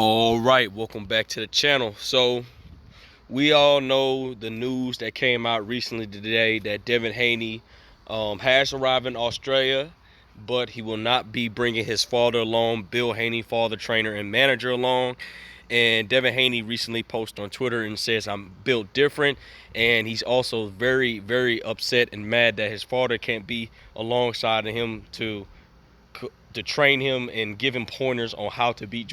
All right, welcome back to the channel. So we all know the news that came out recently today that Devin Haney has arrived in Australia, but he will not be bringing his father along, Bill Haney, father, trainer, and manager along. And Devin Haney recently posted on Twitter and says, "I'm built different." And he's also very, very upset and mad that his father can't be alongside of him to train him and give him pointers on how to beat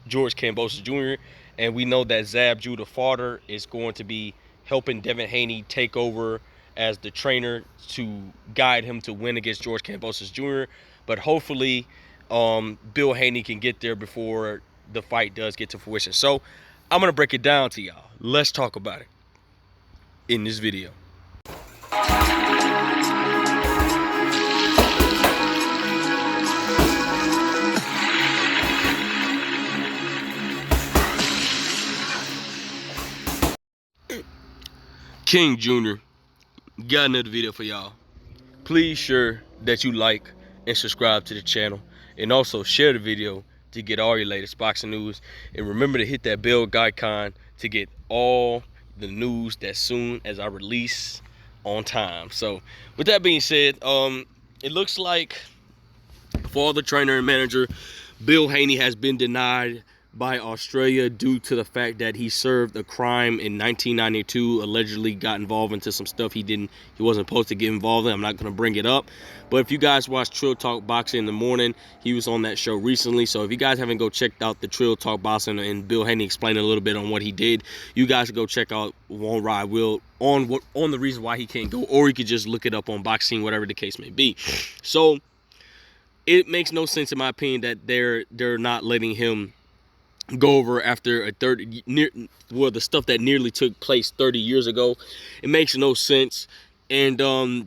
George Kambosos Jr. And we know that Zab Judah Farter is going to be helping Devin Haney take over as the trainer to guide him to win against George Kambosos Jr. But hopefully, Bill Haney can get there before the fight does get to fruition. So I'm gonna break it down to y'all. Let's talk about it in this video. King Jr. got another video for y'all. Please sure that you like and subscribe to the channel, and also share the video to get all your latest boxing news. And remember to hit that bell icon to get all the news as soon as I release on time. So with that being said, it looks like father, trainer, and manager Bill Haney has been denied by Australia due to the fact that he served a crime in 1992, allegedly got involved into some stuff he wasn't supposed to get involved in. I'm not going to bring it up, but if you guys watch Trill Talk Boxing in the morning, he was on that show recently. So if you guys haven't checked out the Trill Talk Boxing and Bill Haney explained a little bit on what he did, you guys go check out One Ride Will on the reason why he can't go, or you could just look it up on Boxing, whatever the case may be. So it makes no sense in my opinion that they're not letting him go over after the stuff that nearly took place 30 years ago. It makes no sense. And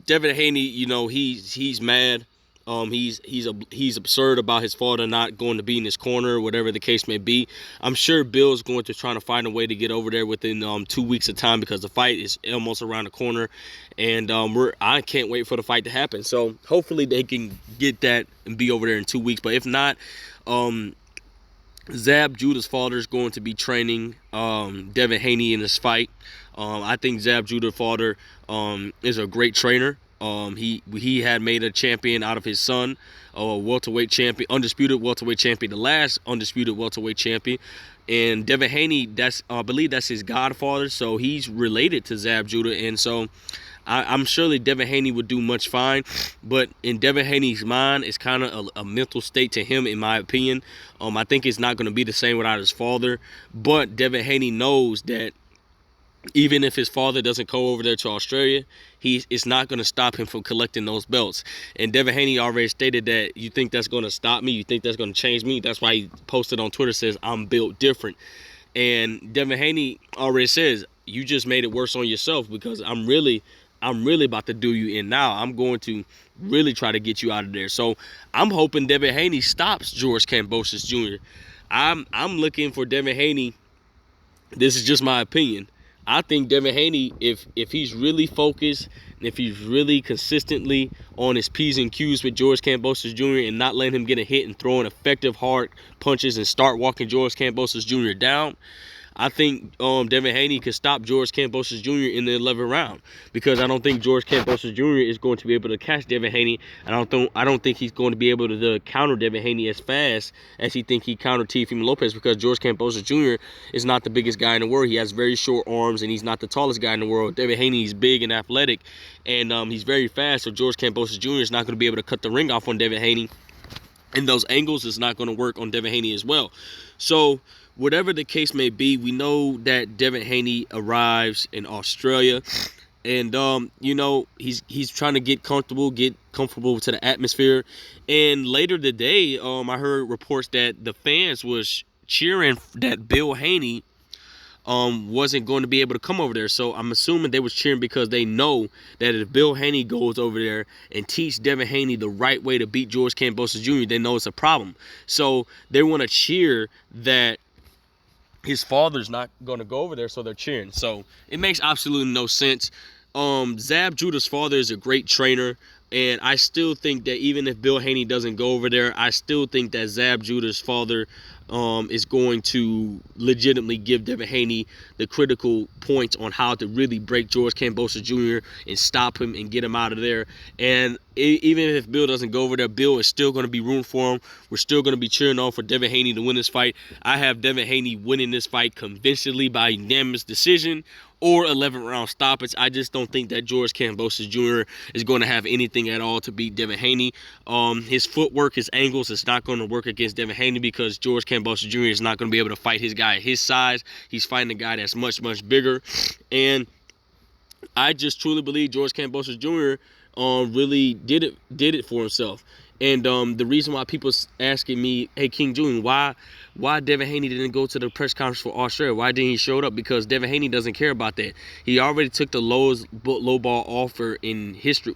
Devin Haney, you know, he's mad. He's absurd about his father not going to be in his corner, whatever the case may be. I'm sure Bill's going to try to find a way to get over there within 2 weeks of time, because the fight is almost around the corner, and I can't wait for the fight to happen. So hopefully they can get that and be over there in 2 weeks. But if not, Zab Judah's father is going to be training Devin Haney in this fight. I think Zab Judah's father is a great trainer. He had made a champion out of his son, a welterweight champion, undisputed welterweight champion, the last undisputed welterweight champion. And Devin Haney, I believe that's his godfather, so he's related to Zab Judah. And so I'm sure that Devin Haney would do much fine, but in Devin Haney's mind, it's kind of a mental state to him, in my opinion. I think it's not going to be the same without his father, but Devin Haney knows that even if his father doesn't go over there to Australia, it's not going to stop him from collecting those belts. And Devin Haney already stated that, "You think that's going to stop me? You think that's going to change me?" That's why he posted on Twitter, says, "I'm built different." And Devin Haney already says, "You just made it worse on yourself, because I'm really about to do you in now. I'm going to really try to get you out of there." So I'm hoping Devin Haney stops George Kambosos Jr. I'm looking for Devin Haney. This is just my opinion. I think Devin Haney, if he's really focused, and if he's really consistently on his P's and Q's with George Kambosos Jr. and not letting him get a hit and throwing effective hard punches and start walking George Kambosos Jr. down, I think Devin Haney could stop George Kambosos Jr. in the 11th round, because I don't think George Kambosos Jr. is going to be able to catch Devin Haney, and I don't think he's going to be able to counter Devin Haney as fast as he think he countered Teofimo Lopez, because George Kambosos Jr. is not the biggest guy in the world. He has very short arms, and he's not the tallest guy in the world. Devin Haney is big and athletic, and he's very fast, so George Kambosos Jr. is not going to be able to cut the ring off on Devin Haney, and those angles is not going to work on Devin Haney as well. So whatever the case may be, we know that Devin Haney arrives in Australia, and you know, he's trying to get comfortable to the atmosphere. And later today, I heard reports that the fans was cheering that Bill Haney wasn't going to be able to come over there. So I'm assuming they was cheering because they know that if Bill Haney goes over there and teach Devin Haney the right way to beat George Kambosos Jr., they know it's a problem. So they want to cheer that his father's not going to go over there, so they're cheering. So it makes absolutely no sense. Zab Judah's father is a great trainer, and I still think that even if Bill Haney doesn't go over there, I still think that Zab Judah's father is going to legitimately give Devin Haney the critical points on how to really break George Kambosos Jr. and stop him and get him out of there. And even if Bill doesn't go over there, Bill is still going to be rooting for him. We're still going to be cheering on for Devin Haney to win this fight. I have Devin Haney winning this fight convincingly by unanimous decision or 11th round stoppage. I just don't think that George Kambosos Jr. is going to have anything at all to beat Devin Haney. His footwork, his angles, is not going to work against Devin Haney because George Kambosos Jr. is not going to be able to fight his guy at his size. He's fighting a guy that's much, much bigger. And I just truly believe George Kambosos Jr. Really did it for himself. And the reason why people's asking me, hey, King Jr., why Devin Haney didn't go to the press conference for Australia? Why didn't he show up? Because Devin Haney doesn't care about that. He already took the lowest low ball offer in history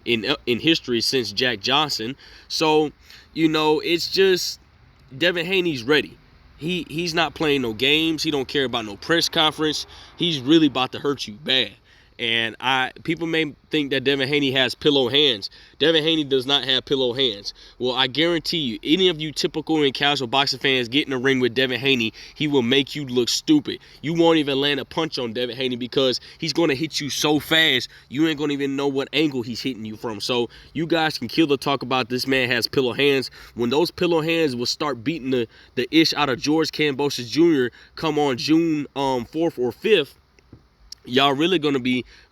in history since Jack Johnson. So, you know, it's just Devin Haney's ready. He's not playing no games. He don't care about no press conference. He's really about to hurt you bad. And people may think that Devin Haney has pillow hands. Devin Haney does not have pillow hands. Well, I guarantee you, any of you typical and casual boxing fans get in the ring with Devin Haney, he will make you look stupid. You won't even land a punch on Devin Haney because he's going to hit you so fast, you ain't going to even know what angle he's hitting you from. So you guys can kill the talk about this man has pillow hands. When those pillow hands will start beating the ish out of George Kambosos Jr. come on June 4th or 5th, y'all really going to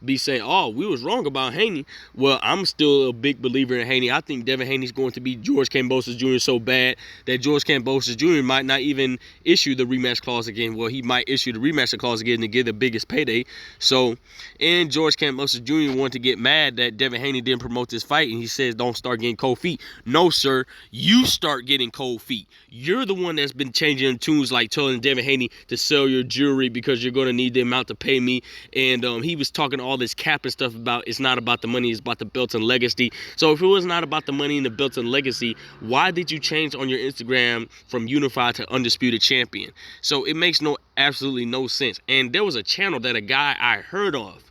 be saying, oh, we was wrong about Haney. Well, I'm still a big believer in Haney. I think Devin Haney's going to beat George Kambosos Jr. so bad that George Kambosos Jr. might not even issue the rematch clause again. Well, he might issue the rematch clause again to get the biggest payday. So, and George Kambosos Jr. wanted to get mad that Devin Haney didn't promote this fight, and he says, don't start getting cold feet. No, sir, you start getting cold feet. You're the one that's been changing tunes, like telling Devin Haney to sell your jewelry because you're going to need the amount to pay me. And he was talking all this cap and stuff about it's not about the money, it's about the belts and legacy. So if it was not about the money and the belts and legacy, why did you change on your Instagram from Unified to Undisputed Champion? So it makes absolutely no sense. And there was a channel that a guy I heard of,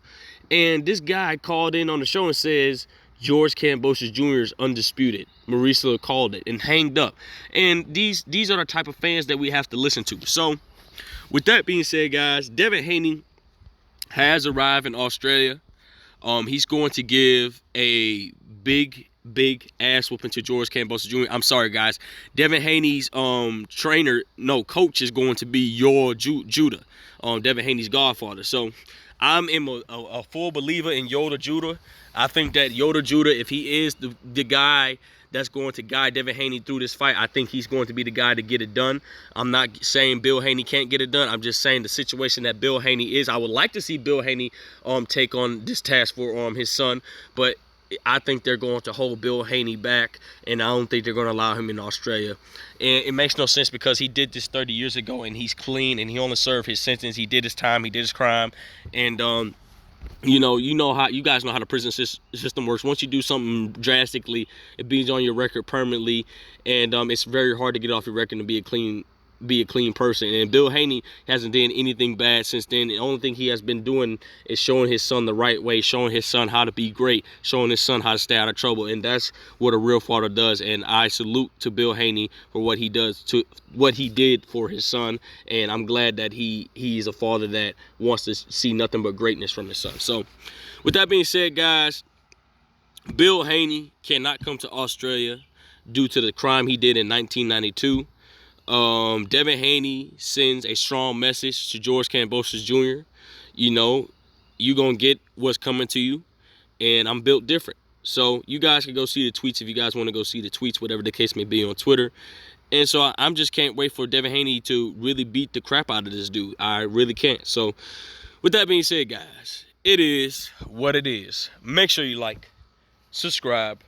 and this guy called in on the show and says George Kambosos Jr. is undisputed. Marisa called it and hanged up. And these are the type of fans that we have to listen to. So with that being said, guys, Devin Haney has arrived in Australia. He's going to give a big ass whooping to George Kambosos Jr. I'm sorry, guys. Devin Haney's coach is going to be Yor Judah, Devin Haney's godfather. So I'm a full believer in Yoda Judah. I think that Yoda Judah, if he is the guy that's going to guide Devin Haney through this fight, I think he's going to be the guy to get it done. I'm not saying Bill Haney can't get it done. I'm just saying the situation that Bill Haney is. I would like to see Bill Haney take on this task for his son, but I think they're going to hold Bill Haney back, and I don't think they're going to allow him in Australia. And it makes no sense because he did this 30 years ago, and he's clean, and he only served his sentence. He did his time. He did his crime, and you know how you guys know how the prison system works. Once you do something drastically, it beats on your record permanently, and it's very hard to get off your record and be a clean person. And Bill Haney hasn't done anything bad since then. The only thing he has been doing is showing his son the right way, showing his son how to be great, showing his son how to stay out of trouble. And that's what a real father does. And I salute to Bill Haney for what he did for his son. And I'm glad that he's a father that wants to see nothing but greatness from his son. So with that being said, guys, Bill Haney cannot come to Australia due to the crime he did in 1992. Devin Haney sends a strong message to George Kambosos Jr. You know, you gonna get what's coming to you, and I'm built different. So you guys can go see the tweets if you guys want to go see the tweets, whatever the case may be, on Twitter. And so I'm just can't wait for Devin Haney to really beat the crap out of this dude. I really can't. So with that being said, guys, it is what it is. Make sure you like, subscribe,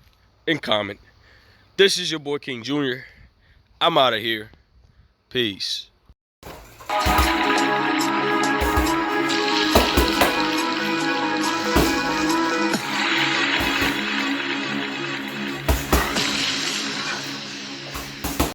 and comment. This is your boy King Jr. I'm out of here. Peace.